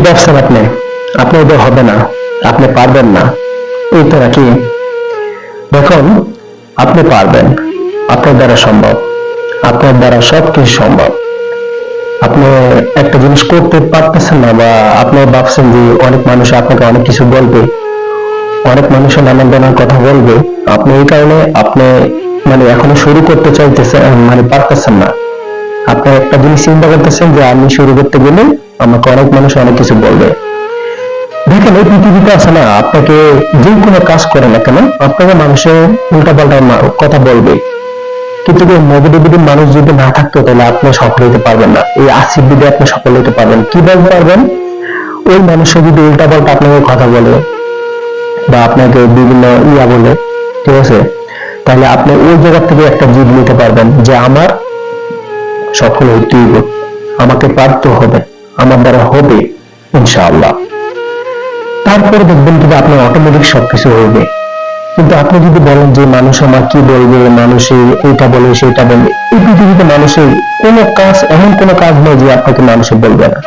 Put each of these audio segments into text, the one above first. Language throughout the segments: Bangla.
ভাবছেন আপনি আপনি ওদের হবে না, আপনি পারবেন না, এই তো নাকি? দেখুন, আপনি পারবেন, আপনার দ্বারা সম্ভব, আপনার দ্বারা সবকিছু সম্ভব। আপনি একটা জিনিস করতে পারতেছেন না, বা আপনি ভাবছেন যে অনেক মানুষ আপনাকে অনেক কিছু বলবে, অনেক মানুষের নানান ধরনের কথা বলবে, আপনি এই কারণে আপনি মানে এখনো শুরু করতে চাইতেছেন, মানে পারতেছেন না। আপনি একটা জিনিস চিন্তা করতেছেন যে আমি শুরু করতে গেলে আমাকে অনেক মানুষ অনেক কিছু বলবে। দেখেন, এই পৃথিবীতে আছে না, আপনাকে যে কোনো কাজ করে না কেন আপনাকে মানুষের উল্টাপাল্টা কথা বলবে, কিন্তু নেগেটিভিটি মানুষ যদি না থাকতো তাহলে আপনি সফল হতে পারবেন না। এই 80 দিকে আপনি সফল হতে পারবেন কিভাবে পারবেন? ওই মানুষের যদি উল্টাপাল্টা আপনাকে কথা বলে বা আপনাকে বিভিন্ন বলে, ঠিক আছে, তাহলে আপনি ওই জায়গা থেকে একটা জিদ নিতে পারবেন যে আমার সফল হইতেই হবে, আমাকে পারতে হবে, আমার দ্বারা হবে ইনশাআল্লাহ। তারপরে দেখবেন কিন্তু আপনার অটোমেটিক সবকিছু হবে। কিন্তু আপনি যদি বলেন যে মানুষ আমার কি বলবে, মানুষে এইটা বলে সেটা বলে, এই পৃথিবীতে মানুষের কোনো কাজ, এমন কোনো কাজ নেই যে আপনাকে মানুষে বলবে না।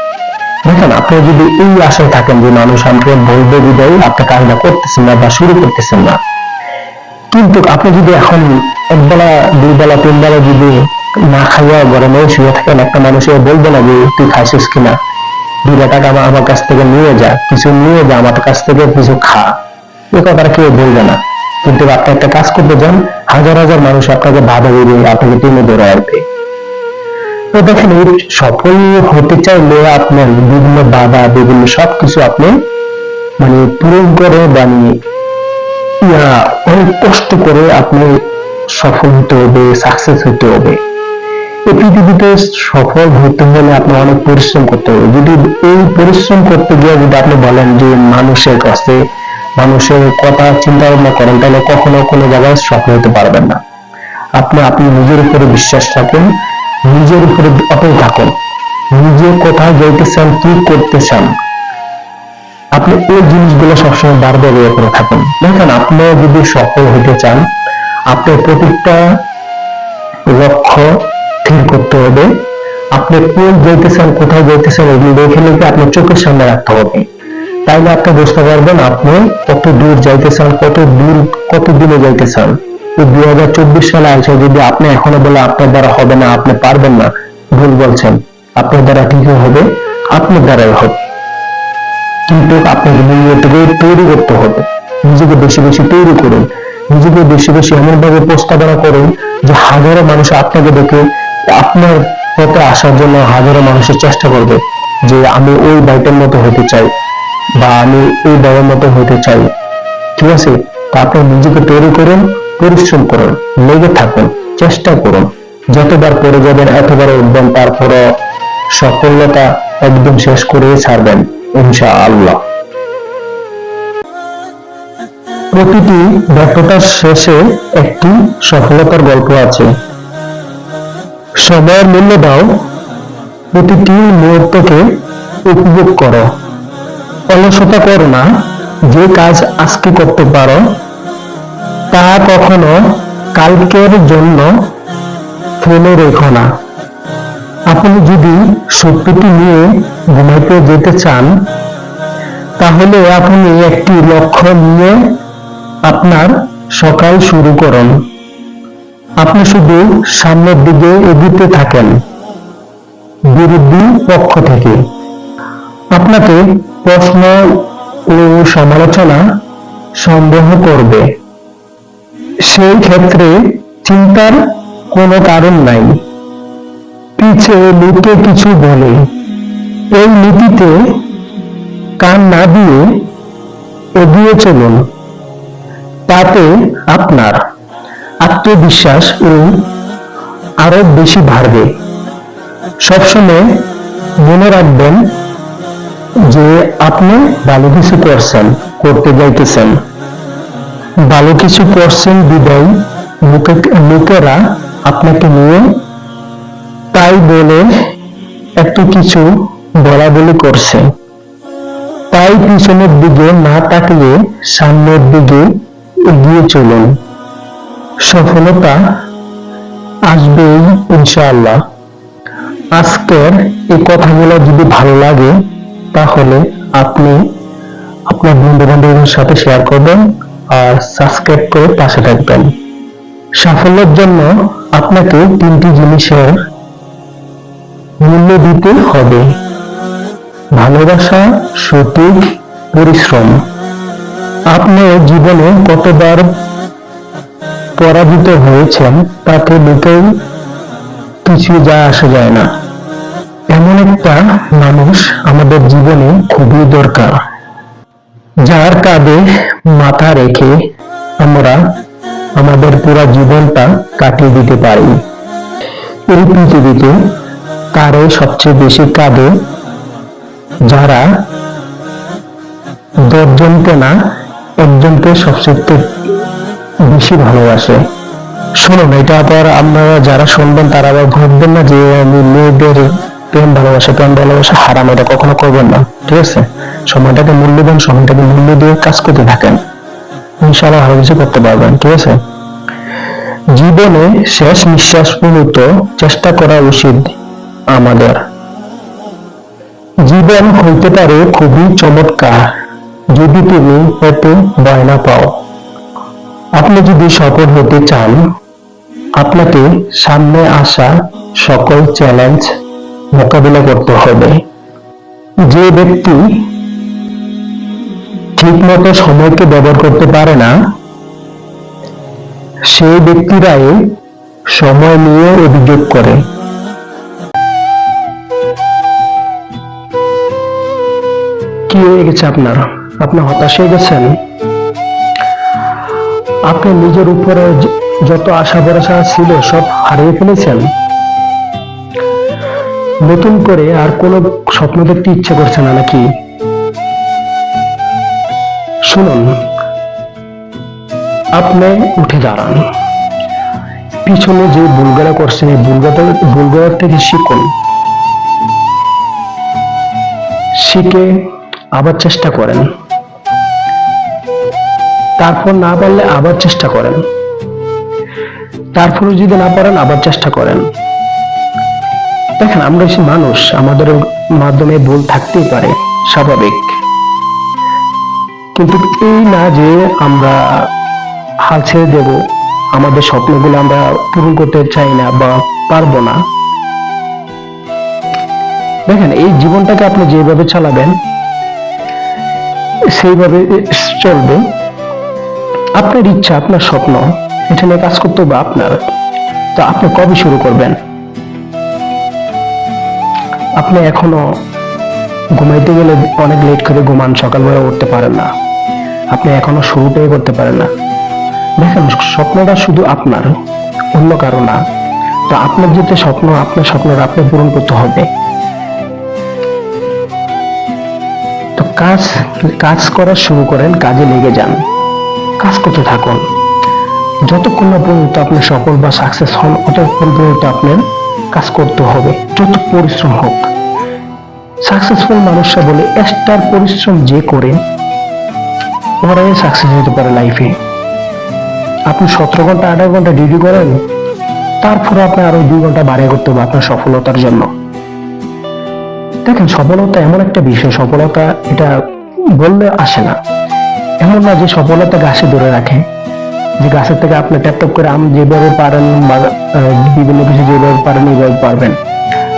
দেখেন, আপনি যদি এই আশায় থাকেন যে মানুষ আমাকে বলবে বিদায় আপনি কাজটা করতেছেন না বা শুরু করতেছেন না, কিন্তু আপনি যদি এখন একবেলা দুই বেলা তিন বেলা যদি না খাইয়া গরমে শুয়ে থাকেন, একটা মানুষের বলবে না যে তুই খাইছিস কিনা, 2 টাকা আমার কাছ থেকে নিয়ে যা, কিছু নিয়ে যা আমার কাছ থেকে, কিছু খা, এ কথাটা কেউ বলবে না। কিন্তু আপনি একটা কাজ করতে যান, হাজার হাজার মানুষ আপনাকে বাধা দিবে, আপনাকে টেনে ধরে আসবে। তো দেখেন, এই সফল হতে চাইলে আপনার বিভিন্ন বাধা, বিভিন্ন সবকিছু আপনি মানে পূরণ করে বানিয়ে অনেক কষ্ট করে আপনি সফল হতে হবে, সাকসেস হতে হবে। এই পৃথিবীতে সফল হতে হলে আপনার অনেক পরিশ্রম করতে হবে। যদি এই পরিশ্রম করতে গিয়ে যদি আপনি বলেন যে মানুষের কাছে, মানুষের কথা চিন্তা ভাবনা করেন, তাহলে কখনো কোনো জায়গায় সফল হতে পারবেন না। আপনি নিজের উপরে বিশ্বাস রাখুন, নিজের উপরে অটল থাকুন, নিজে কোথায় যাইতে চান, কি করতে চান, আপনি এই জিনিসগুলো সবসময় বারবার ইয়ে করে থাকুন। দেখেন, আপনি যদি সফল হতে চান, আপনার প্রত্যেকটা লক্ষ্য ঠিক করতে হবে। আপনি কোন যাইতেছেন, কোথায় যাইতেছেন, এগুলো দেখে লিখে আপনার চোখের সামনে রাখতে হবে। তাইলে আপনি বুঝতে পারবেন আপনি কত দূর যাইতেছেন, কত দিনে যাইতেছেন। 2024 সালে আসে যদি আপনি এখনো বলে আপনার দ্বারা হবে না, আপনি পারবেন না, ভুল বলছেন। আপনার দ্বারা ঠিক হবে, আপনার দ্বারাই হবে, কিন্তু আপনাকে নিজেকে তৈরি করতে হবে। নিজেকে বেশি বেশি তৈরি করুন, নিজেকে বেশি বেশি এমন ভাবে উপস্থাপনা করুন যে হাজারো মানুষ আপনাকে দেখে আপনার পথে আসার জন্য হাজারো মানুষের চেষ্টা করবে যে আমি ওই ভাইটার মতো হতে চাই বা আমি এই ভাইয়ের মতো হতে চাই। ঠিক আছে, তা আপনি নিজেকে তৈরি করুন, পরিশ্রম করুন, লেগে থাকুন, চেষ্টা করুন। যতবার পড়ে যাবেন এতবার উঠবেন, তারপরে সফলতা একদম শেষ করে ছাড়বেন ইনশাআল্লাহ। প্রতিটি ব্যর্থতার শেষে একটি সফলতার গল্প আছে। সময়ের মূল্য দাও, প্রতিটি মুহূর্তকে উপভোগ করো, অলসতা করো না। যে কাজ আজকে করতে পারো তা কখনো কালকের জন্য ফেলে রেখো না। আপনি যদি সত্যটি নিয়ে ঘুমাইতে যেতে চান, তাহলে আপনি একটি লক্ষ্য নিয়ে আপনার সকাল শুরু করুন। আপনি শুধু সামনের দিকে এগোতে থাকেন, বিরোধী পক্ষ থেকে আপনাকে প্রশ্ন ও সমালোচনা সন্দেহ করবে। সেই ক্ষেত্রে চিন্তার কোনো কারণ নাই। পিছে লুকে কিছু বলে এই নীতিতে কান না দিয়ে এগিয়ে চলুন। তাতে আপনার আত্মবিশ্বাস ও আরো বেশি বাড়বে। সবসময় মনে রাখবেন যে আপনি ভালো কিছু করতে যাইতেছেন, ভালো কিছু করছেন বিদায় লোকেরা আপনাকে নিয়ে তাই বলে এত কিছু বলা বলি করছে। তাই পিছনের দিকে না তাকিয়ে সামনের দিকে এগিয়ে চলুন, সফলতা আসবেই ইনশাআল্লাহ। আজকের এই কথাগুলো যদি ভালো লাগে তাহলে আপনি আপনার বন্ধু বান্ধবদের সাথে শেয়ার করবেন আর সাবস্ক্রাইব করে পাশে থাকবেন। সাফল্যের জন্য আপনাকে 3টি জিনিসের মূল্য দিতে হবে: ভালোবাসা, সঠিক পরিশ্রম। আপনি জীবনে কতবার পরাজিত হয়েছেন তাতে লোকের কিছু যায় আসে যায় না। এমন একটা মানুষ আমাদের জীবনে খুবই দরকার, যার কাঁধে মাথা রেখে আমরা আমাদের পুরো জীবনটা কাটিয়ে দিতে পারি। এই পৃথিবীতে কারো সবচেয়ে বেশি কাঁধে যারা 10 জনকে না, একজনকে সবচেয়ে বেশি ভালোবাসে। শুনুন, এটা আবার আপনারা যারা শুনবেন তারা আবার ভাববেন না যে আমি মেয়েদের প্রেম ভালোবাসা হারাম, এটা কখনো করবেন না। ঠিক আছে, সময়টাকে মূল্য দেন, সময়টাকে মূল্য দিয়ে কাজ করতে থাকেন, ইনশাআল্লাহ ভালো কিছু করতে পারবেন। ঠিক আছে, জীবনে শেষ নিঃশ্বাস পর্যন্ত চেষ্টা করা উচিত আমাদের। জীবন হইতে পারে খুবই চমৎকার যদি তুমি এতে ভয় না পাও। আপনি যদি সফল হতে চান, আপনাকে সামনে আসা সকল চ্যালেঞ্জ মোকাবিলা করতে হবে। যে ব্যক্তি ঠিকমতো সময়কে ব্যবহার করতে পারে না, সেই ব্যক্তিরাই সময় নিয়ে অভিযোগ করে। কি হয়ে গেছে আপনার? আপনি হতাশ হয়ে গেছেন? আপনি নিজের উপরে যত আশা ভরসা ছিল সব হারিয়ে ফেলেছেন? নতুন করে আর কোনো স্বপ্ন দেখতে ইচ্ছে করছে না নাকি? শুনুন, আপনি উঠে দাঁড়ান, পিছনে যে ভুলগুলো করছেন এই ভুলগুলো থেকে শিখুন, শিখে আবার চেষ্টা করেন। তারপর না পারলে আবার চেষ্টা করেন, তারপরে যদি না পারেন আবার চেষ্টা করেন। দেখেন, আমরা এসে মানুষ, আমাদের মাধ্যমে ভুল থাকতেই পারে, স্বাভাবিক। কিন্তু এই না যে আমরা হাল ছেড়ে দেব, আমাদের স্বপ্নগুলো আমরা পূরণ করতে চাই না বা পারবো না। দেখেন, এই জীবনটাকে আপনি যেভাবে চালাবেন সেইভাবে চলবে। আপনার ইচ্ছা, আপনার স্বপ্ন, এটা নিয়ে কাজ করতে হবে আপনার। তো আপনি কবে শুরু করবেন? আপনি এখনো ঘুমাইতে গেলে অনেক লেট করে ঘুমান, সকালবেলা উঠতে পারেন না, আপনি এখনো শুরুটাই করতে পারেন না। দেখেন, স্বপ্নটা শুধু আপনার, অন্য কারো না। তো আপনার যেটা স্বপ্ন, আপনার স্বপ্নটা আপনি পূরণ করতে হবে। তো কাজ করা শুরু করেন, কাজে লেগে যান, কাজ করতে থাকুন। যতক্ষণ না পর্যন্ত আপনি সফল বা সাকসেস হন, ততক্ষণ পর্যন্ত আপনার কাজ করতে হবে, যত পরিশ্রম হোক। সাকসেসফুল মানুষরা বলে এক্সট্রা পরিশ্রম যে করে ওরাই সাকসেস হতে পারে লাইফে। আপনি 17 ঘন্টা 18 ঘন্টা ডিউটি করেন, তারপরে আপনি আরো 2 ঘন্টা বাড়িয়ে করতে হবে আপনার সফলতার জন্য। দেখেন, সফলতা এমন একটা বিষয়, সফলতা এটা বললে আসে না। এমন না যে সফলতা গাছে ধরে রাখে, যে গাছের থেকে আপনি ট্যাপ করে আম যেভাবে পারেন বা বিভিন্ন কিছু যেভাবে পারেন এইভাবে পারবেন।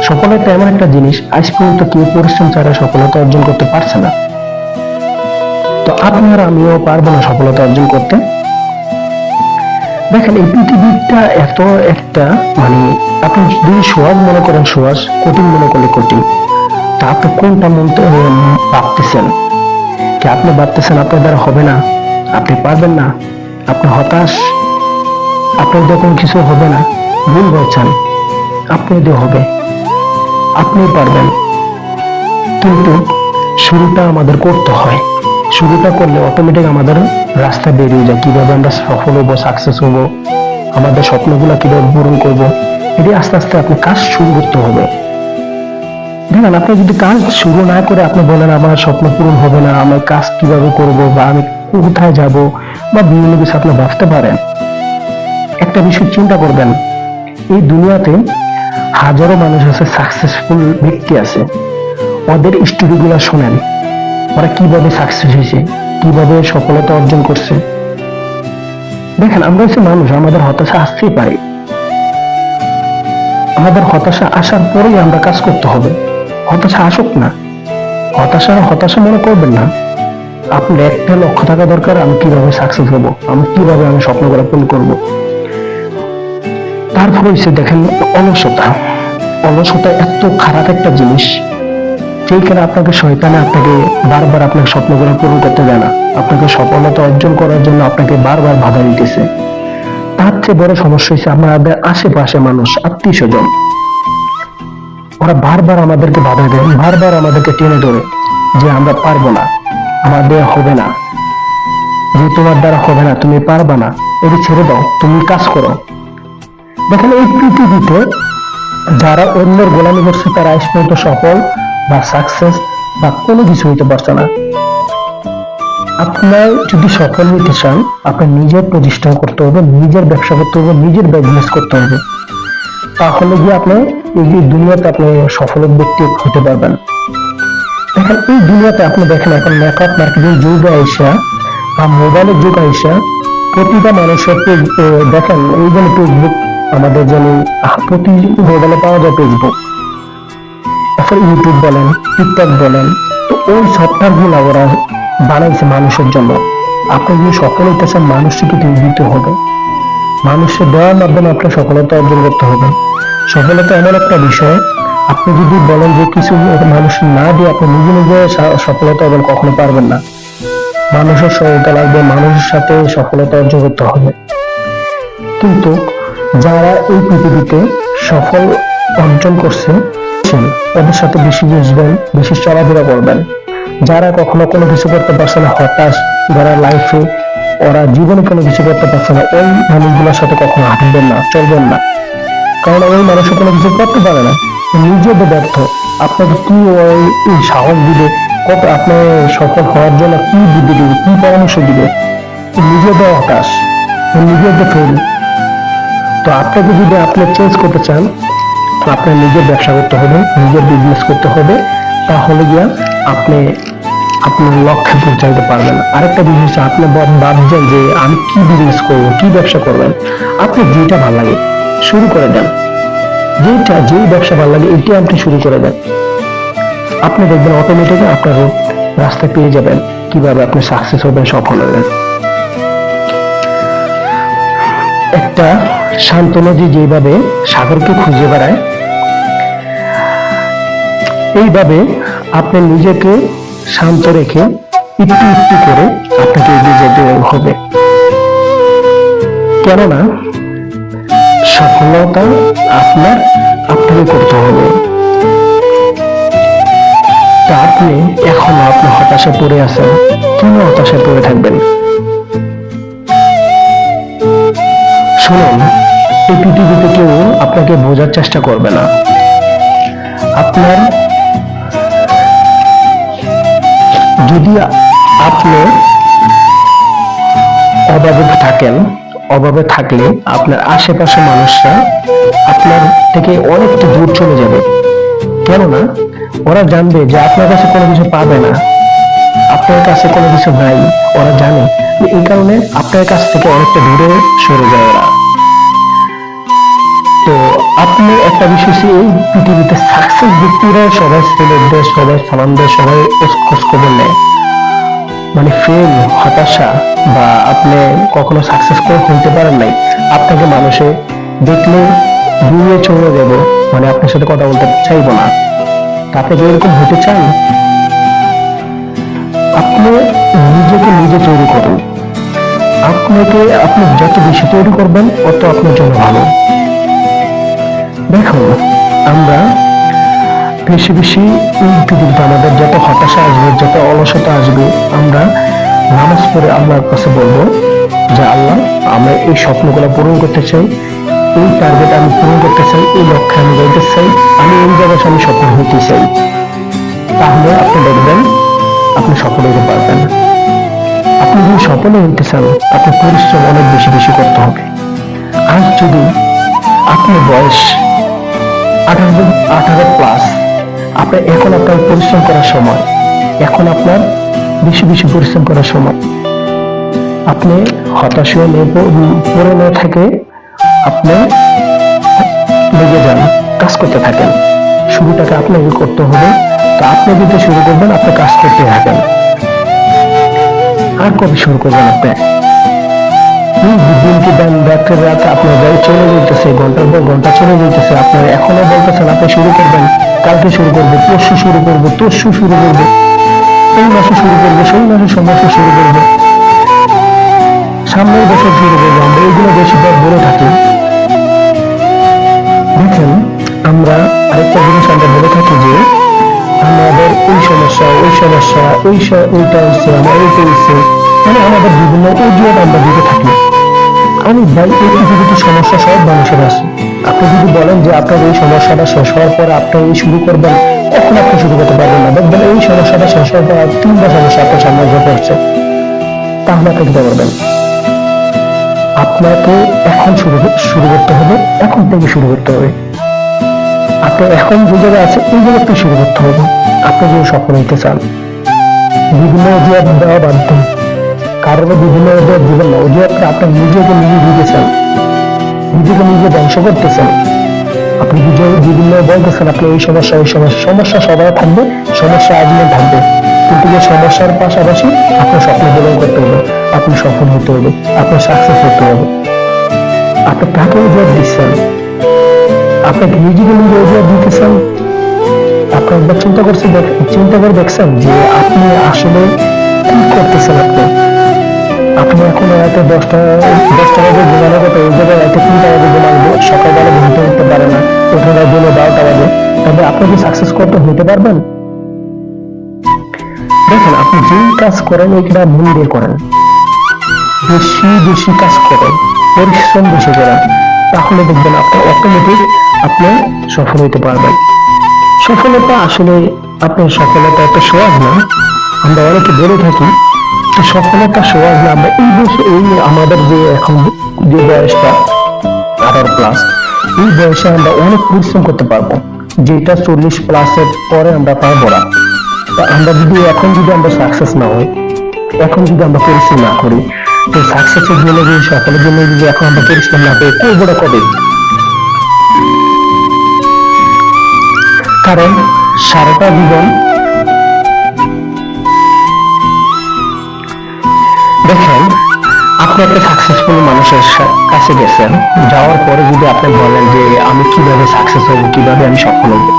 সফলতা এমন একটা জিনিস, আজ পর্যন্ত কেউ পরিশ্রম ছাড়া সফলতা অর্জন করতে পারছে না। তো আপনার আমিও পারবো না সফলতা অর্জন করতে। দেখেন, এই পৃথিবীটা এত একটা আপনি যদি সহজ মনে করেন সহজ, কঠিন মনে করলে কঠিন। তা আপনি কোনটা ভাবতেছেন? কি আপনি ভাবতেছেন আপনার দ্বারা হবে না, আপনি পারবেন না, আপনি হতাশ, আপনার যখন কিছু হবে না, ভুল বলছেন, আপনি দিয়ে হবে, আপনি পারবেন। কিন্তু শুরুটা আমাদের করতে হয়। শুরুটা করলে অটোমেটিক আমাদের রাস্তা বেরিয়ে যায়, কিভাবে আমরা সফল হবো, সাকসেস হবো, আমাদের স্বপ্নগুলো কিভাবে পূরণ করবো। এটি আস্তে আস্তে আপনি কাজ শুরু করতে হবে। দেখেন, আপনি যদি কাজ শুরু না করে আপনি বলেন আমার স্বপ্ন পূরণ হবে না, আমি কাজ কিভাবে করব বা আমি কোথায় যাব বা বিভিন্ন কিছু আপনি ভাবতে পারেন। একটা বিষয় চিন্তা করবেন, এই দুনিয়াতে হাজারো মানুষ আছে, সাকসেসফুল ব্যক্তি আছে, ওদের স্টোরিগুলো শোনেন, ওরা কিভাবে সাকসেস হয়েছে, কিভাবে সফলতা অর্জন করছে। দেখেন, আমরা হচ্ছে মানুষ, আমাদের হতাশা আসতেই পারে। আমাদের হতাশা আসার পরেই আমরা কাজ করতে হবে। হতাশা আসুক না, হতাশা মনে করবেন না। আপনার একটা লক্ষ্য থাকা দরকার, আমি কিভাবে সাকসেস হবো, আমি কিভাবে আমি স্বপ্নগুলো পূরণ করবো। তারপরে হচ্ছে দেখেন, অলসতা এত খারাপ একটা জিনিস, যেখানে আপনাকে শয়তানে আপনাকে বারবার আপনার স্বপ্নগুলো পূরণ করতে দেয় না, আপনাকে সফলতা অর্জন করার জন্য আপনাকে বারবার বাধা দিতেছে। তার চেয়ে বড় সমস্যা হচ্ছে আমাদের আশেপাশে মানুষ, আত্মীয় স্বজন, ওরা বারবার আমাদেরকে বাধা দেয়, বারবার আমাদেরকে টেনে ধরে যে আমরা পারবো না, আমাদের হবে না, যে তোমার দ্বারা হবে না, তুমি পারবা না, এটি ছেড়ে দাও, তুমি কাজ করো। দেখেন, এই পৃথিবীতে যারা অন্যের গোলামি করছে তারা আজ পর্যন্ত সফল বা সাকসেস বা কোনো কিছু হইতে পারছে না। আপনার যদি সফল হইতে চান, আপনার নিজের প্রতিষ্ঠা করতে হবে, নিজের ব্যবসা করতে হবে, নিজের বিজনেস করতে হবে। তাহলে গিয়ে আপনি এই দুনিয়াতে আপনি সফল ব্যক্তি হতে পারবেন। দেখেন, এই দুনিয়াতে আপনি দেখেন, এখন নেটওয়ার্ক মার্কেটিং যুগ আইসা বা মোবাইলের যুগ আইসা প্রতিটা মানুষের দেখেন, এই জন্য ফেসবুক আমাদের জন্য প্রতি মোবাইলে পাওয়া যায় ফেসবুক, তারপর ইউটিউব বলেন, টিকটক বলেন। তো ওই সফটওয়্যার গুলো ওরা বানাইছে মানুষের জন্য। আপনি যদি সফল হইতে চান, মানুষকে দিতে হবে, মানুষের দেওয়ার মাধ্যমে আপনার সফলতা অর্জন করতে হবে। সফলতা এমন একটা বিষয়, আপনি যদি বলেন যে কিছু মানুষ না দিয়ে আপনি নিজে নিজে সফলতা অর্জন কখনো পারবেন না। মানুষের সহায়তা লাগবে, মানুষের সাথে সফলতা অর্জন করতে হবে। কিন্তু যারা এই পৃথিবীতে সফল অর্জন করছে, ওদের সাথে বেশি বুঝবেন, বেশি চলাফেরা করবেন। যারা কখনো কোনো কিছু করতে পারছে না, হতাশ, যারা লাইফে ওরা জীবনে কোনো কিছু করতে পারছে না, ওই মানুষগুলোর সাথে কখনো হাঁটবেন না, চলবেন না। কারণ ওই মানুষ কোনো কিছু করতে পারে না, নিজে ব্যর্থ। আপনাকে কি ওই সাহস দিবে, কত আপনি সফল হওয়ার জন্য কি বুদ্ধি দিবে, কি পরামর্শ দিবে? নিজে তো হতাশ, নিজে তো ফেল। তো আপনাকে যদি আপনি চেঞ্জ করতে চান, আপনার নিজের ব্যবসা করতে হবে, নিজের বিজনেস করতে হবে। তাহলে গিয়া আপনি আপনার লক্ষ্যে পৌঁছাতে পারবেন। আরেকটা জিনিস, আপনি ভাবছেন যে আমি কি বিজনেস করবো, কি ব্যবসা করবেন, আপনি যেটা ভালো লাগে শুরু করে দেন। যেই ব্যবসা ভালো লাগে এটি আপনি শুরু করে দেন। আপনি দেখবেন অটোমেটিক আপনার রাস্তা পেয়ে যাবেন, কিভাবে আপনি সাকসেস হবেন, সফল হবেন। একটা শান্ত নদী যেভাবে সাগরকে খুঁজে বেড়ায়, এইভাবে আপনি নিজেকে শান্ত রেখে একটু একটু করে আপনাকে এগিয়ে যেতে হবে। কেননা সফলতা আপনাকে করতে হবে। তা আপনি এখনো আপনি হতাশা পড়ে আছেন, কেন হতাশা পড়ে থাকবেন? শুনুন, এই পৃথিবীতে কেউ আপনাকে বোঝার চেষ্টা করবে না। আপনার যদি আপনি অভাবে থাকলে আপনার আশেপাশে মানুষরা আপনার থেকে অনেকটা দূর চলে যাবে। কেননা ওরা জানবে যে আপনার কাছে কোনো কিছু পাবে না, আপনার কাছে কোনো কিছু নাই, ওরা জানে। এই কারণে আপনার কাছ থেকে অনেকটা দূরে সরে যায় ওরা। তো আপনি একটা বিষয়, এই পৃথিবীতে সাকসেস ব্যক্তিরা সবাই সেলিব্রেট, সবাই সালাম দেয়, সবাই খোঁজ খবর নেয়। মানে ফেল, হতাশা বা আপনি কখনো সাকসেস করে হইতে পারেন নাই, আপনাকে মানুষে দেখলে দূরে চলে যাবে, মানে আপনার সাথে কথা বলতে চাইবো না। আপনি যদি এরকম হতে চান, আপনি নিজেকে নিজে তৈরি করুন। আপনি যত বেশি তৈরি করবেন, তত আপনার জন্য ভালো। দেখুন, আমরা বেশি বেশি এই পৃথিবীতে আমাদের যত হতাশা আসবে, যত অলসতা আসবে, আমরা নামাজ পড়ে আল্লাহর কাছে বলবো যে আল্লাহ, আমরা এই স্বপ্নগুলো পূরণ করতে চাই, এই টার্গেট আমি পূরণ করতে চাই, এই লক্ষ্যে আমি যাইতে চাই, আমি এই জায়গায় আমি সফল হইতে চাই। তাহলে আপনি দেখবেন আপনি সফল হতে পারবেন। আপনি যদি সফল হইতে চান, আপনি পরিশ্রম অনেক বেশি বেশি করতে হবে। আজ যদি আপনার বয়স 18 প্লাস, এখন আপনার পরিশ্রম করার সময়, এখন আপনার বেশি বেশি পরিশ্রম করার সময়। আপনি হতাশ হয়ে পড়ে না থেকে আপনি লেগে যান, কাজ করতে থাকেন। শুরুটাকে আপনাকে করতে হবে। তো আপনি যদি শুরু করবেন, আপনি কাজ করতে থাকেন। আর কবে শুরু করবেন আপনি? দিন কি দেন, রাতের রাত আপনার গাড়ি চলে যেতেছে, ঘন্টার পর ঘন্টা চলে যেতেছে, আপনার এখনো বলতেছেন আপনি শুরু করবেন, কালকে শুরু করবো, পরশু শুরু করবো, তরশু শুরু করবো, এই মাসে শুরু করবো, সেই মাসে সমস্যা শুরু করবো, সামনের বছর শুরু করবো। আমরা এইগুলো বেশিরভাগ বলে থাকি। দেখেন, আমরা আরেকটা জিনিস আমরা বলে থাকি যে আমাদের এই সমস্যা, ওই সমস্যা, ওইটা হচ্ছে, আমার এইটা হচ্ছে, মানে আমাদের বিভিন্ন অজুহাত আমরা দিতে থাকি। আমি ভাই, এই পৃথিবীতে সমস্যা সব মানুষের আছে। আপনি যদি বলেন যে আপনার এই সমস্যাটা শেষ হওয়ার পরে আপনি এই শুরু করবেন, এখন আপনি শুরু করতে পারবেন না। দেখবেন এই সমস্যাটা শেষ হওয়ার পর 3টা সমস্যা আপনার সামনে এসে পড়ছে। তাহলে আপনি কি করবেন? আপনাকে এখন শুরু করতে হবে, এখন থেকে শুরু করতে হবে। আপনি এখন যে জায়গায় আছে এই জায়গা থেকে শুরু করতে হবে। আপনি যদি সফল হইতে চান, বিভিন্ন অজুহাত দেওয়া বাদ দিন। কারণ বিভিন্ন অজুহাত দিবেন না। অজুহাতটা আপনার নিজেকে নিজে দিতেছেন, নিজেকে নিজে ধ্বংস করতেছেন। আপনি বিভিন্ন বলতেছেন আপনি এই সমস্যা, ওই সমস্যা। সমস্যা সবাই থাকবে, সমস্যা আজীবন থাকবে। কিন্তু এই সমস্যার পাশাপাশি আপনার স্বপ্ন পূরণ করতে হবে, আপনি সফল হতে হবে, আপনার সাকসেস হতে হবে। আপনি কাকে অজুহাত দিচ্ছেন? আপনাকে নিজেকে নিজে অজুহাত দিতেছেন। আপনি একবার চিন্তা করে দেখছেন যে আপনি আসলে কি করতেছেন? আপনি এখন রাতে 10টা বাজে ঘুমানোর কথা, ওই জায়গায় রাতে 3টা বাজে ঘুমাবো, সকালবেলা ঘুমতে উঠতে পারে না, ওখানে দিনে 12টা বাজে। তবে আপনি কি সাকসেস করতে হইতে পারবেন? দেখেন, আপনি যে কাজ করেন এইটা মন দিয়ে করেন, বেশি বেশি কাজ করেন, পরিশ্রম বেশি করেন, তাহলে দেখবেন আপনি অটোমেটিক আপনি সফল হইতে পারবেন। সফলতা আসলে, আপনার সফলতা এত সহজ না। আমরা অনেকে বলে থাকি সফলতা সহজ না। আমরা এই বয়সে, এই আমাদের যে এখন যে বয়সটা 18+, এই বয়সে আমরা অনেক পরিশ্রম করতে পারবো, যেটা 40+-এর পরে আমরা পারবো না। আমরা যদি এখন আমরা সাকসেস না হই, এখন যদি আমরা পরিশ্রম না করি, তো সাকসেসের জন্য, যদি সফলের জন্য যদি এখন আমরা পরিশ্রম না করি, করবোটা কবে? কারণ সারাটা জীবন, দেখেন, আপনি একটা সাকসেসফুল মানুষের কাছে গেছেন, যাওয়ার পরে যদি আপনি বলেন যে আমি কিভাবে সাকসেস হবো, কিভাবে আমি সফল হবো,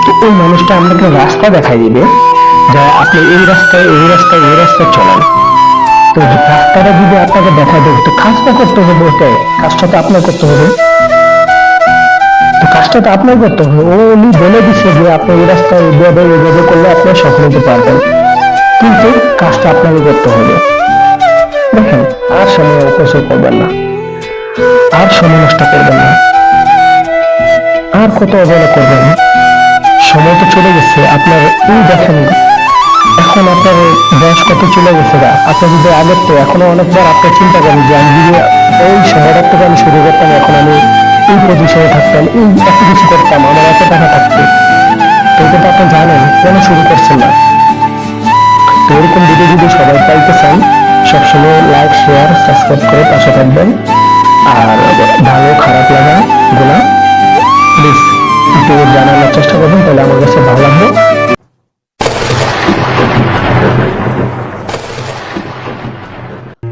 তো ওই মানুষটা আপনাকে রাস্তা দেখাই দিবে যে আপনি এই রাস্তায়, এই রাস্তায়, এই রাস্তায় চলেন। তো রাস্তাটা যদি আপনাকে দেখা দেবে, তো কাজটা করতে হবে, ওটাই কাজটা তো আপনার করতে হবে। তো কাজটা তো আপনার করতে হবে। উনি বলে দিচ্ছে যে আপনি এই রাস্তায় এইভাবে করলে আপনি সফল হতে পারবেন, কিন্তু কাজটা আপনাকে করতে হবে। দেখেন, আর সময় অপচয় করবেন না, আর সময় নষ্ট করবেন না, আর কত অবহেলা করবেন। সময় তো চলে গেছে আপনার। এই দেখেন, এখন আপনার বয়স কত চলে গেছে গা। আপনি যদি আগের তো এখনো অনেকবার আপনি চিন্তা করেন যে আমি যদি ওই সময়টার থেকে আমি শুরু করতাম, এখন আমি এই পজিশনে থাকতাম, এই এত কিছু করতাম, আমার এত টাকা থাকতো। তো এটা তো আপনি জানেন, কেন শুরু করছেন না? তো এরকম ভিডিও যদি সবাই পাইতে চান, সবসময় লাইক, শেয়ার, সাবস্ক্রাইব করে পাশে থাকবেন। আর ভালো খারাপ লাগা গুলা প্লিজ একটু জানানোর চেষ্টা করবেন, তাহলে আমার কাছে ভালো লাগবে।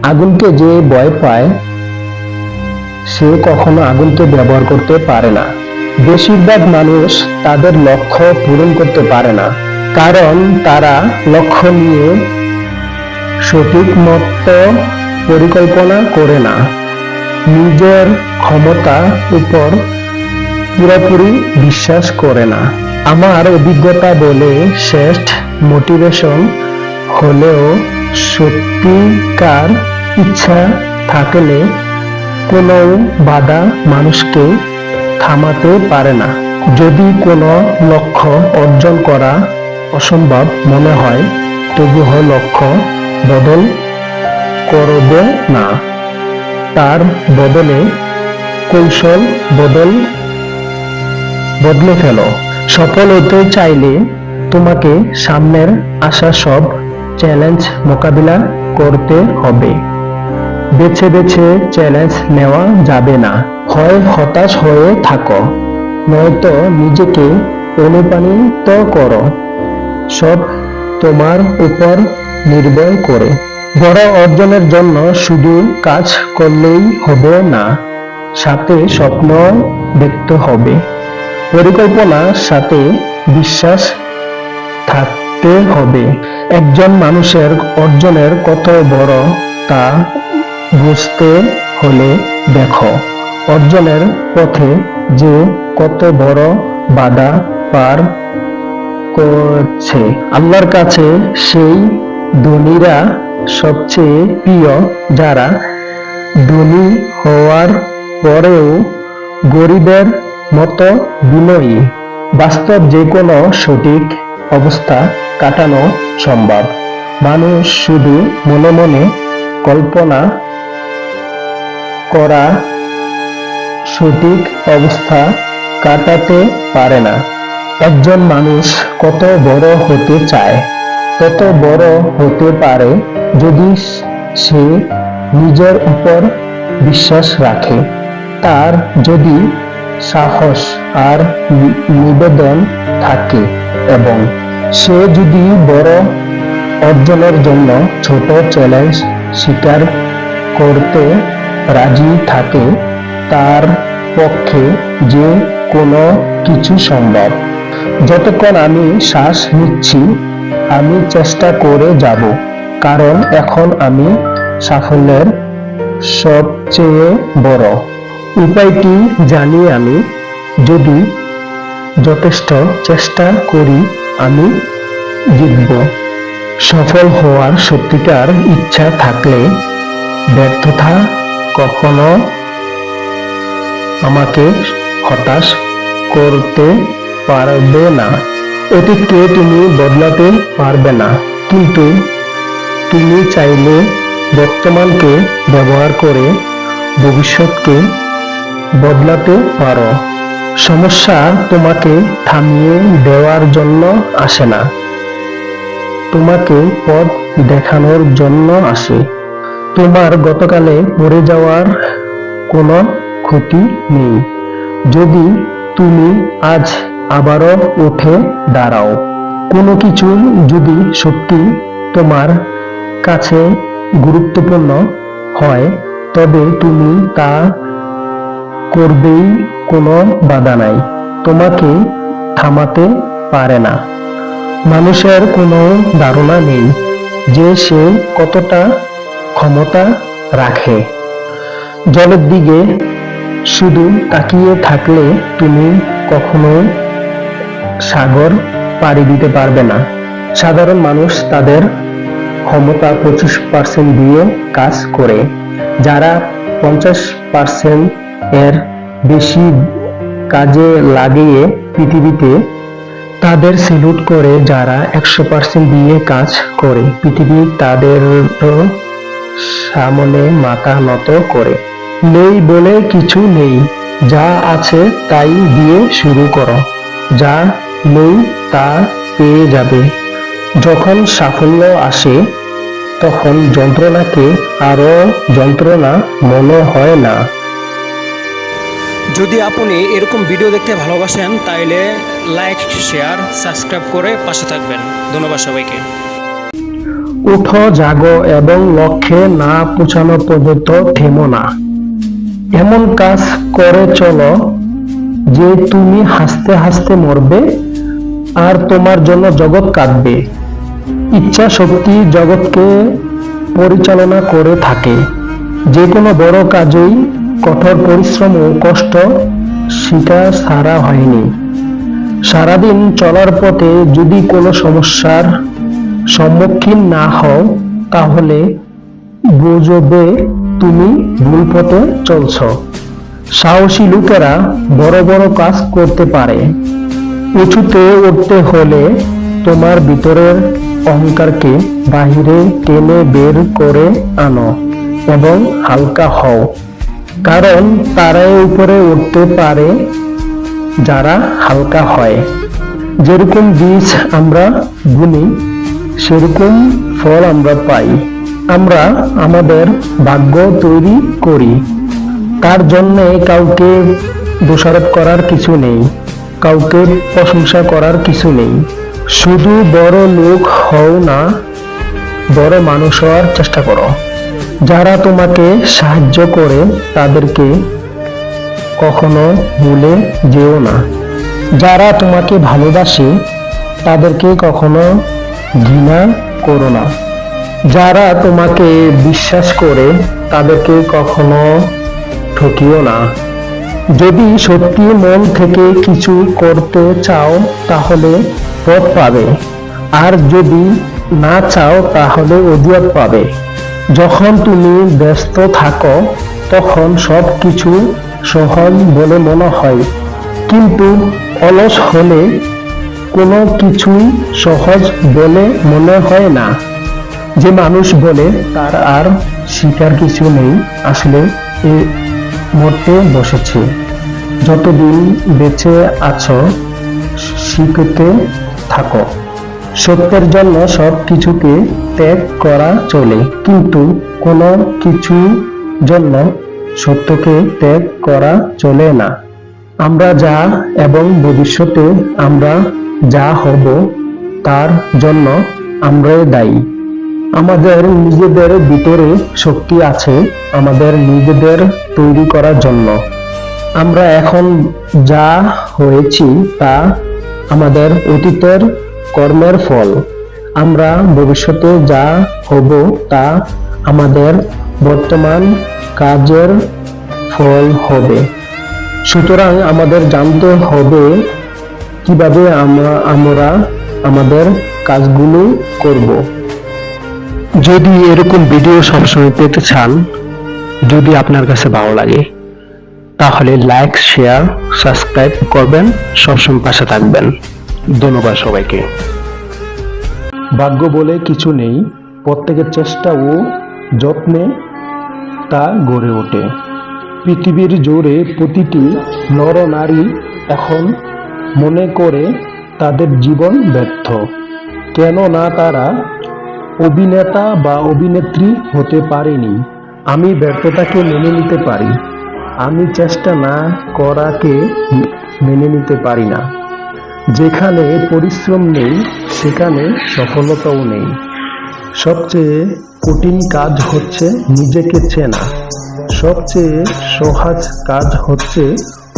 আগুনকে যে ভয় পায়, সে কখনো আগুনকে ব্যবহার করতে পারে না। বেশিরভাগ মানুষ তাদের লক্ষ্য পূরণ করতে পারে না, কারণ তারা লক্ষ্য নিয়ে সঠিক মতো পরিকল্পনা করে না, নিজের ক্ষমতা উপর পুরোপুরি বিশ্বাস করে না। আমার অভিজ্ঞতা বলে, শ্রেষ্ঠ মোটিভেশন হলেও সত্যিকার ইচ্ছা থাকলে কোনো বাধা মানুষকে থামাতে পারে না। যদি কোনো লক্ষ্য অর্জন করা অসম্ভব মনে হয়, তবুও লক্ষ্য বদল করবে না, তার বদলে কৌশল বদলে ফেলো। সফল হতে চাইলে তোমাকে সামনের আসা সব চ্যালেঞ্জ মোকাবিলা করতে হবে। বেছে বেছে চ্যালেঞ্জ নেওয়া যাবে না। হয় হতাশ হয়ে থাকো, নয়তো নিজেকে অনুপ্রাণিত করো। সব তোমার উপর নির্ভর করে। বড় অর্জনের জন্য শুধু কাজ করলেই হবে না, সাথে স্বপ্ন দেখতে হবে। পরিকল্পনার সাথে বিশ্বাস থাকতে হবে। একজন মানুষের অর্জনের কত বড় তা বুঝতে হলে দেখো অর্জনের পথে যে কত বড় বাধা পার করছে। আল্লাহর কাছে সেই ধনীরা সবচেয়ে প্রিয় যারা ধনী হওয়ার পরেও গরিবের মতো বিনয়ী। বাস্তব যে কোনো সঠিক অবস্থা কাটানো সম্ভব। মানুষ শুধু মনে মনে কল্পনা করা সঠিক অবস্থা কাটাতে পারে না। একজন মানুষ কত বড় হতে চায় তত বড় হতে পারে যদি সে নিজের উপর বিশ্বাস রাখে, তার যদি সাহস আর নিবেদন থাকে এবং সে যদি বড় অর্জনের জন্য ছোট চ্যালেঞ্জ স্বীকার করতে রাজি থাকে, তার পক্ষে যে কোনো কিছু সম্ভব। যতক্ষণ আমি শ্বাস নিচ্ছি আমি চেষ্টা করে যাব, কারণ এখন আমি সাফল্যের সবচেয়ে বড় উপায়টি জানি। আমি যদি যথেষ্ট চেষ্টা করি আমি জিতব। সফল হওয়ার সত্যিকার ইচ্ছা থাকলে ব্যর্থতা কখনো আমাকে হতাশ করতে পারবে না। অতীতকে তুমি বদলাতে পারবে না, কিন্তু তুমি চাইলে বর্তমানকে ব্যবহার করে ভবিষ্যৎকে বদলাতে পারো। সমস্যা তোমাকে থামিয়ে দেওয়ার জন্য আসে না, তোমাকে পথ দেখানোর জন্য আসে। তোমার গতকালে পড়ে যাওয়ার কোনো ক্ষতি নেই যদি তুমি আজ আবারও উঠে দাঁড়াও। কোনো কিছু যদি সত্যি তোমার কাছে গুরুত্বপূর্ণ হয় তবে তুমি তা করবেই। কোনো বাধা নাই তোমাকে থামাতে পারে না। মানুষের কোনো ধারণা নেই যে সে কতটা ক্ষমতা রাখে। জলের দিকে শুধু তাকিয়ে থাকলে তুমি কখনো সাগর পাড়ি দিতে পারবে না। সাধারণ মানুষ তাদের ক্ষমতা 25% দিয়ে কাজ করে, যারা 50% এর বেশি কাজে লাগিয়ে পৃথিবীতে তাদের সেলুট করে। যারা 100% দিয়ে কাজ করে পৃথিবী তাদের সামনে মাথা নত করে। নেই বলে কিছু নেই, যা আছে তাই দিয়ে শুরু করো। যা নেই তা পেয়ে যাবে। যখন সাফল্য আসে তখন যন্ত্রণাকে আরো যন্ত্রণা মনে হয় না। যদি আপনি এরকম ভিডিও দেখতে ভালোবাসেন তাহলে লাইক, শেয়ার, সাবস্ক্রাইব করে পাশে থাকবেন। ধন্যবাদ সবাইকে। উঠো, জাগো এবং লক্ষ্যে না পৌঁছানো পর্যন্ত থেমো না। এমন কাজ করে চলো যে তুমি হাসতে হাসতে মরবে আর তোমার জন্য জগৎ কাঁদবে। ইচ্ছা শক্তি জগৎকে পরিচালনা করে থাকে। যে কোনো বড় কাজেই কঠোর পরিশ্রম ও কষ্ট স্বীকার ছাড়া হয়নি। সারাদিন চলার পথে যদি কোনো সমস্যার সম্মুখীন না হও তাহলে বুঝবে তুমি ভুল পথে চলছ। সাহসী লোকেরা বড় বড় কাজ করতে পারে। উঁচুতে উঠতে হলে তোমার ভিতরের অহংকারকে বাহিরে টেনে বের করে আনো এবং হালকা হও, কারণ তারাই উপরে উঠতে পারে যারা হালকা হয়। যেরকম বীজ আমরা বুনি সেরকম ফল আমরা পাই। আমরা আমাদের ভাগ্য তৈরি করি। তার জন্য কাউকে দোষারোপ করার কিছু নেই, কাউকে প্রশংসা করার কিছু নেই। শুধু বড় লোক হও না, বড় মানুষ হওয়ার চেষ্টা করো। যারা তোমাকে সাহায্য করে তাদেরকে কখনো ভুলে যেও না। যারা তোমাকে ভালোবাসে তাদেরকে কখনো ঘৃণা করো না। যারা তোমাকে বিশ্বাস করে তাদেরকে কখনো ঠকিও না। যদি সত্যি মন থেকে কিছু করতে চাও তাহলে পথ পাবে, আর যদি না চাও তাহলে অজুহাত পাবে। যখন তুমি ব্যস্ত থাকো তখন সব কিছু সহজ বলে মনে হয়, কিন্তু অলস হলে কোনো কিছুই সহজ বলে মনে হয় না। যে মানুষ বলে তার আর শিকার কিছু নেই, আসলে মরতে বসেছে। যতদিন বেঁচে আছো শিখতে থাকো। সত্যের জন্য সব কিছুকে ত্যাগ করা চলে, কিন্তু কোনো কিছু জন্য সত্যকে ত্যাগ করা চলে না। আমরা যা এবং ভবিষ্যতে আমরা যা হব তার জন্য আমরাই দায়ী। আমাদের নিজেদের ভিতরে শক্তি আছে আমাদের নিজেদের তৈরি করার জন্য। আমরা এখন যা হয়েছি তা আমাদের অতীতের কর্মের ফল। আমরা ভবিষ্যতে যা হব তা আমাদের বর্তমান কাজের ফল হবে। সুতরাং আমাদের জানতে হবে কিভাবে আমরা আমাদের কাজগুলো করব। যদি এরকম ভিডিও সবসময় পেতে চান, যদি আপনার কাছে ভালো লাগে তাহলে লাইক, শেয়ার, সাবস্ক্রাইব করবেন, সবসময় পাশে থাকবেন। ধন্যবাদ সবাইকে। ভাগ্য বলে কিছু নেই, প্রত্যেকের চেষ্টা ও যত্নে তা গড়ে ওঠে। পৃথিবীর জোরে প্রতিটি নরনারী এখন মনে করে তাদের জীবন ব্যর্থ, কেননা তারা অভিনেতা বা অভিনেত্রী হতে পারেনি। আমি ব্যর্থতাকে মেনে নিতে পারি, আমি চেষ্টা না করাকে মেনে নিতে পারি না। যেখানে পরিশ্রম নেই সেখানে সফলতাও নেই। সবচেয়ে কঠিন কাজ হচ্ছে নিজেকে চেনা। সবচেয়ে সহজ কাজ হচ্ছে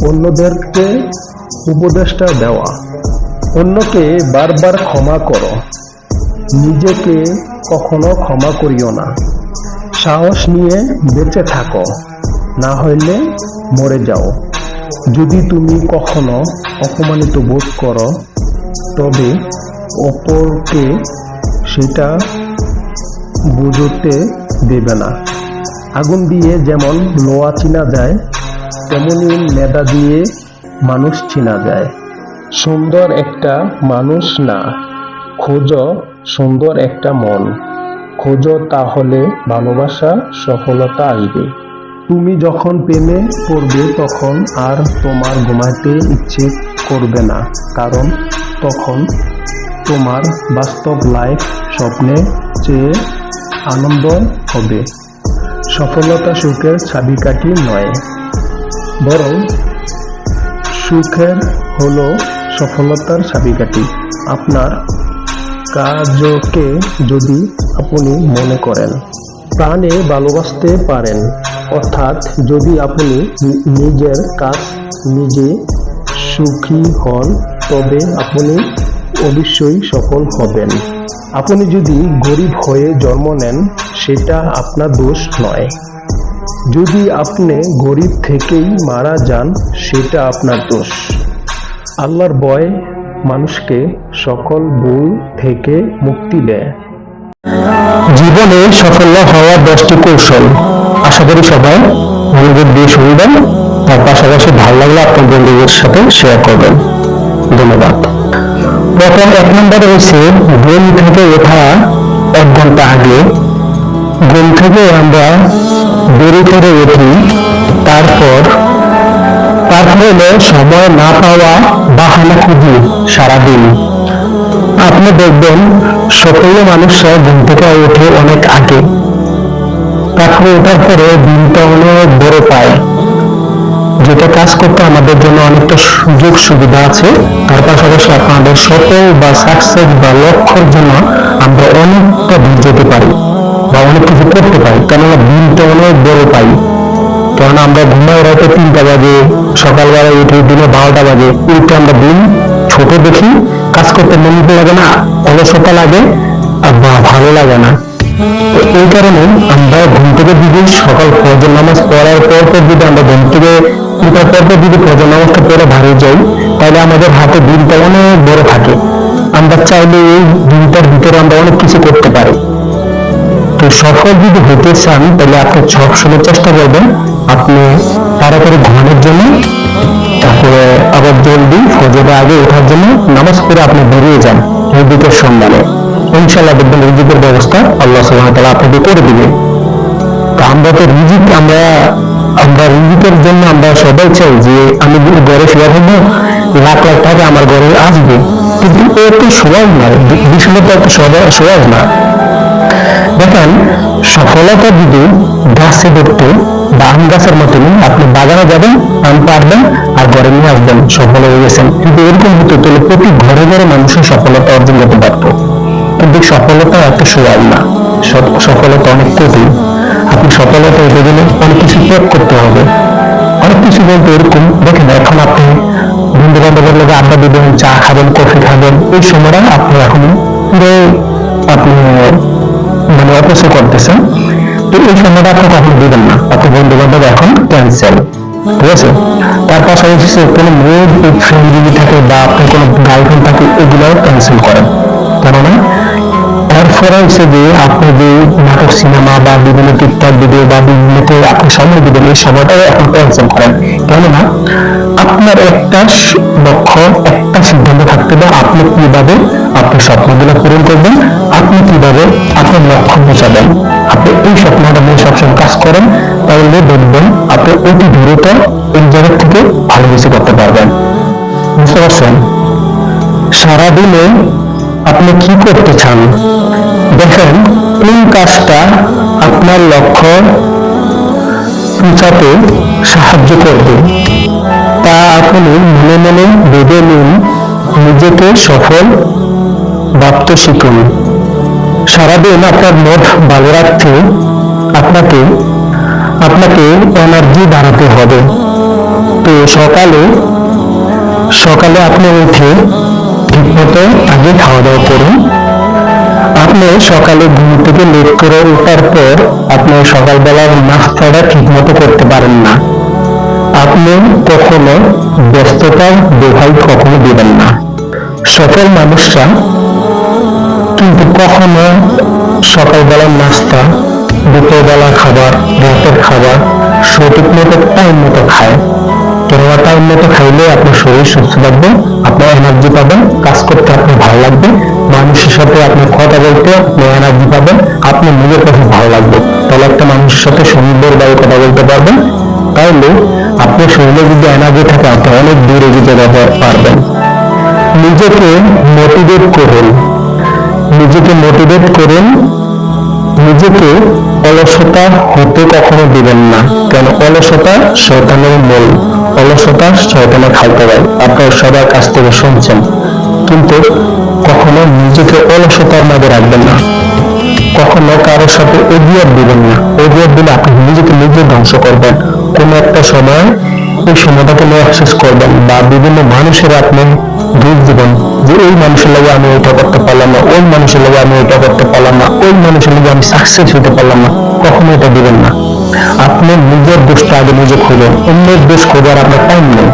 অন্যদেরকে উপদেষ্টা দেওয়া। অন্যকে বারবার ক্ষমা করো, নিজেকে কখনো ক্ষমা করিও না। সাহস নিয়ে বেঁচে থাকো, না হইলে মরে যাও। যদি তুমি কখনো অপমানিত বোধ করো তবে অপরকে সেটা বুঝতে দেবে না। আগুন দিয়ে যেমন লোহা চিনা যায়, তেমনি মেধা দিয়ে মানুষ চিনা যায়। সুন্দর একটা মানুষ না, খোঁজো সুন্দর একটা মন। খোঁজো, তাহলে ভালোবাসা সফলতা আসবে। তুমি যখন প্রেমে পড়বে তখন আর তোমার ঘুমাতে ইচ্ছে করবে না, কারণ তখন তোমার বাস্তব লাইফ স্বপ্নের চেয়ে আনন্দ হবে। সফলতা সুখের চাবিকাঠি নয়, বরং সুখের হলো সফলতার চাবিকাঠি। আপনার কাজকে যদি আপনি মনে করেন, প্রাণে ভালোবাসতে পারেন, অর্থাৎ যদি আপনি নিজের কাজ নিজে সুখী হন তবে আপনি অবশ্যই সফল হবেন। আপনি যদি গরিব হয়ে জন্ম নেন সেটা আপনার দোষ নয়। যদি আপনি গরিব থেকেই মারা যান সেটা আপনার দোষ। আল্লাহর ভয় মানুষকে সকল ভুল থেকে মুক্তি দেয়। জীবনে সফল হওয়ার 10টি কৌশল। আশা করি সবাই মনোযোগ দিয়ে শুনবেন, তার পাশাপাশি ভালো লাগলে আপনার বন্ধুদের সাথে শেয়ার করবেন। ধন্যবাদ। প্রথম 1 নম্বর হচ্ছে ঘুম থেকে ওঠা 1 ঘন্টা আগে। ঘুম থেকে আমরা দেরি করে উঠি, তারপর তারপরে হলো সময় না পাওয়া বাহানা খুঁজি সারাদিন। আপনি দেখবেন সকল মানুষরা ঘুম থেকে ওঠে অনেক আগে, তারপরে ওঠার পরে দিনটা অনেক বড় পায়, যেটা কাজ করতে আমাদের জন্য অনেকটা সুযোগ সুবিধা আছে। তার পাশাপাশি আপনাদের সফল বা সাকসেস বা লক্ষ্যের জন্য আমরা অনেকটা দূর যেতে পারি বা অনেক কিছু করতে পারি, কেননা দিনটা অনেক বড় পাই। কারণ আমরা ঘুমাই রাতে 3টা বাজে, সকালবেলা উঠে দিনে 12টা বাজে, উল্টে আমরা দিন ছোট দেখি, কাজ করতে মন লাগে না, অলসতা লাগে বা ভালো লাগে না। তো এই কারণে আমরা ঘুম থেকে যদি সকাল ফজর নামাজ পড়ার পর যদি আমরা ঘুম থেকে উঠার পর যদি ফজর নামাজটা পড়ে বাড়ি যাই, তাহলে আমাদের হাতে দিনটা অনেক বড় থাকে। আমরা চাইলে এই দিনটার ভিতরে আমরা অনেক কিছু করতে পারি। তো সফল যদি হতে চান তাহলে আপনি সবসময় চেষ্টা করবেন আপনি তাড়াতাড়ি ঘুমানোর জন্য, তারপরে আবার জলদি ফজরের আগে ওঠার জন্য নামাজ পড়ে আপনি বেরিয়ে যান রিজিকের সন্ধানে। ইনশাআল্লাহ দেখবেন রিজিকের ব্যবস্থা আল্লাহ সুবহানাহু ওয়া তাআলা আপনাকে করে দিবে। তো আমরা তো আমরা রিজিকের জন্য আমরা সবাই চাই যে আমি ঘরে শুয়ে থাকবো, লাখ লাখ টাকা আমার ঘরে আসবে, কিন্তু এত সহজ না, বিষয়টা এত সহজ না। দেখেন সফলতা যদি গাছে ধরতে বা আম গাছের মতন আপনি বাগানে যাবেন, আম পারবেন আর ঘরে নিয়ে আসবেন, সফল হয়ে গেছেন। কিন্তু এরকম হতো তাহলে প্রতি ঘরে ঘরে মানুষের সফলতা অর্জন করতে পারত। কিন্তু সফলতা এত সহজ না, সফলতা অনেক কঠিন। আপনি সফলতা হতে গেলে অনেক কিছু ত্যাগ করতে হবে। অনেক কিছু বলতে এরকম, দেখেন এখন আপনি বন্ধু বান্ধবের লোক আড্ডা দিবেন, চা খাবেন, কফি খাবেন, এই সময়টা আপনি এখন পুরো আপনি মানে অপচয় করতেছেন। তো এই সময়টা আপনি কখনো দিবেন না, আপনি বন্ধু বান্ধব এখন ক্যান্সেল, ঠিক আছে। তার পাশাপাশি কোনো মেয়ের ফ্রেন্ড যদি থাকে বা আপনার কোনো গার্লফ্রেন্ড থাকে, এগুলোও ক্যান্সেল করেন। কেননা এরপরে হচ্ছে যে আপনি যে নাটক, সিনেমা বা বিভিন্ন টিকটক ভিডিও বা বিভিন্নতে আপনি সময় দিবেন, এই সময়টাও এখন ক্যান্সেল করেন। কেননা আপনার একটা লক্ষ্য, একটা সিদ্ধান্ত থাকতে হবে, আপনি কিভাবে আপনার স্বপ্নগুলো পূরণ করবেন, আপনি কিভাবে আপনার লক্ষ্য পৌঁছাবেন। আপনি এই স্বপ্নটা নিয়ে সবসময় কাজ করেন, তাহলে দেখবেন আপনি অতি দ্রুত এই জায়গা থেকে ভালো কিছু করতে পারবেন। বুঝতে পারছেন? সারাদিনে আপনি কি করতে চান, দেখেন কোন কাজটা আপনার লক্ষ্য পৌঁছাতে সাহায্য করবে, তা আপনি মনে মনে ভেবে নিন, নিজেকে সফল ভাবতে শিখুন। সারাদিন আপনার মন ভালো রাখতে আপনাকে এনার্জি বাড়াতে হবে। তো সকালে আপনি উঠে ঠিকমতো আগে খাওয়া দাওয়া করুন। আপনি সকালে ঘুম থেকে লেট করে ওঠার পর আপনি সকালবেলার নাস্তাটা ঠিকমতো করতে পারেন না, আপনি কখনো ব্যস্ততার দোহাই কখনো দিবেন না। সফল মানুষরা কিন্তু কখনো সকালবেলার নাস্তা, দুপুরবেলা খাবার, রাতের খাবার সঠিক মতো টাইম মতো খায়। কেননা টাইম মতো খাইলে আপনার শরীর সুস্থ থাকবে, আপনার এনার্জি পাবেন, কাজ করতে আপনার ভালো লাগবে, মানুষের সাথে আপনার কথা বলতে আপনি এনার্জি পাবেন, আপনার নিজের কাছে ভালো লাগবে। তাহলে একটা মানুষের সাথে সুন্দরভাবে কথা বলতে পারবেন, তাহলে আপনার শরীরে যদি এনার্জি থাকে আপনি অনেক দূরে যেতে পারবেন। নিজেকে মোটিভেট করুন, নিজেকে অলসতা হতে কখনো দিবেন না। কেন? অলসতা শয়তানের মূল, অলসতা শয়তানের খাইতে পারে। আপনার সবার কাছ থেকে শুনছেন, কিন্তু কখনো নিজেকে অলসতার মাঝে রাখবেন না, কখনো কারোর সাথে অভিযোগ দিবেন না। অভিযোগ দিলে আপনি নিজেকে নিজে ধ্বংস করবেন। কোন একটা সময় এই সময়টাকে শেষ করবেন বা বিভিন্ন মানুষের আপনি দোষ দিবেন যে এই মানুষের লাগে আমি এটা করতে পারলাম না, ওই মানুষের লাগে আমি এটা করতে পারলাম না, ওই মানুষের লাগে আমি সাকসেস হতে পারলাম না, কখনো এটা দিবেন না। আপনি নিজের দোষটা আগে নিজে খুঁজেন, অন্যের দোষ খোঁজার আপনার টাইম নেই।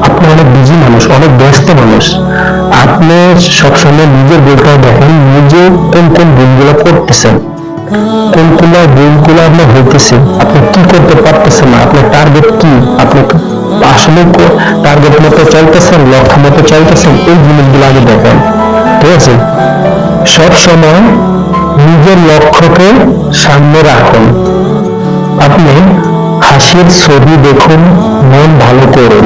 আপনি অনেক বিজি মানুষ, অনেক ব্যস্ত মানুষ, আপনি সবসময় নিজের বইটা দেখেন, নিজে কোন কোন ভুলগুলো করতেছেন, কোনগুলো ভুলগুলো আপনার হইতেছে, আপনি কি করতে পারতেছেন না, আপনার টার্গেট কি, আপনি আসলে টার্গেট মতো চলতেছেন, লক্ষ্য মতো চলতেছেন, এই জিনিসগুলো আগে দেখেন, ঠিক আছে। সব সময় নিজের লক্ষ্যকে সামনে রাখুন। আপনি হাসির ছবি দেখুন, মন ভালো করুন।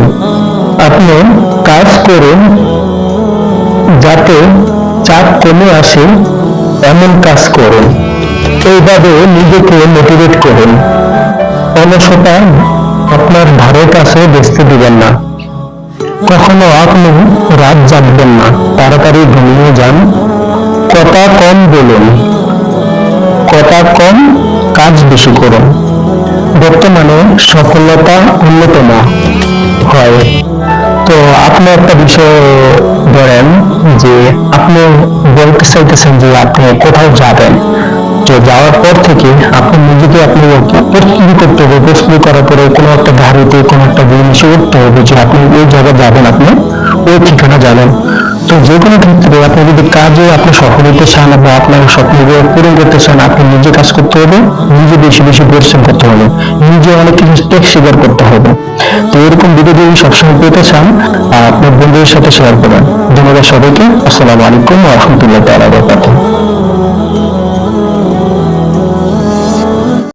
আপনি কাজ করুন যাতে চাপ কমে আসে, এমন কাজ করুন। এইভাবে নিজেকে মোটিভেট করুন। অলসতা আপনার ধারে কাছে বসতে দিবেন না। কখনো আপনি রাত জাগবেন না, তাড়াতাড়ি ঘুমিয়ে যান। কথা কম বলুন, কথা কম, কাজ বেশি করুন। বর্তমানে সফলতা অন্যতম হয়। তো আপনি একটা বিষয় ধরেন যে আপনি বলতে চাইতেছেন যে আপনি কোথাও যাবেন, তো যাওয়ার পর থেকে আপনি নিজেকে আপনি প্রস্তুতি করতে হবে। প্রস্তুতি করার পরে কোনো একটা গাড়িতে কোনো একটা জিনিসে উঠতে হবে যে আপনি ওই জায়গায় যাবেন, আপনি ওই ঠিকানা যাবেন। তো যে কোনো ক্ষেত্রে আপনি যদি কাজে আপনি সফল হতে চান বা আপনার স্বপ্নগুলো পূরণ করতে চান, আপনি নিজে কাজ করতে হবে, নিজে বেশি বেশি পরিশ্রম করতে হবে, নিজে অনেক কিছু ত্যাগ স্বীকার করতে হবে। তো এরকম ভিডিও যদি সবসময় পেতে চান, আপনার বন্ধুদের সাথে শেয়ার করবেন। ধন্যবাদ সবাইকে। আসসালামু আলাইকুম ওয়া রাহমাতুল্লাহি ওয়া বারাকাতুহু।